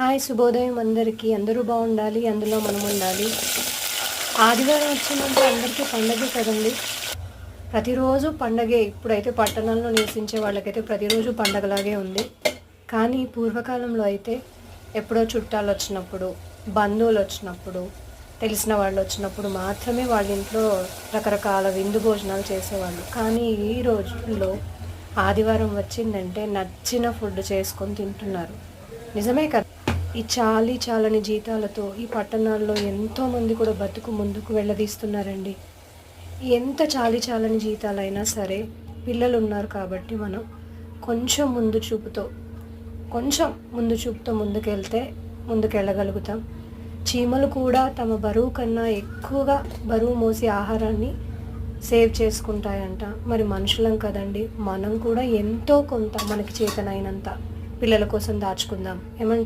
Hi శుభోదయం అందరికీ. అందరూ బాగుండాలి, అందులో మనం ఉండాలి. ఆదివారం వచ్చిందంటే అందరికీ పండగే కదండి. ప్రతిరోజు పండగే. ఇప్పుడైతే పట్టణాల్లో నివసించే వాళ్ళకైతే ప్రతిరోజు పండగలాగే ఉంది. కానీ పూర్వకాలంలో అయితే ఎప్పుడో చుట్టాలు వచ్చినప్పుడు, బంధువులు వచ్చినప్పుడు, తెలిసిన వాళ్ళు వచ్చినప్పుడు మాత్రమే వాళ్ళ ఇంట్లో రకరకాల విందు భోజనాలు చేసేవాళ్ళు. కానీ ఈ రోజుల్లో ఆదివారం వచ్చిందంటే నచ్చిన ఫుడ్ చేసుకొని తింటున్నారు. నిజమే కదా. ఈ చాలని జీతాలతో ఈ పట్టణాల్లో ఎంతోమంది కూడా బతుకు ముందుకు వెళ్ళదీస్తున్నారండి. ఎంత చాలని జీతాలైనా సరే పిల్లలు ఉన్నారు కాబట్టి మనం కొంచెం ముందు చూపుతో ముందుకెళ్ళగలుగుతాం. చీమలు కూడా తమ బరువు కన్నా ఎక్కువగా బరువు మోసి ఆహారాన్ని సేవ్ చేసుకుంటాయంట. మరి మనుషులం కదండి, మనం కూడా ఎంతో కొంత మనకి చేతనైనంత పిల్లల కోసం దాచుకుందాం. ఏమంటే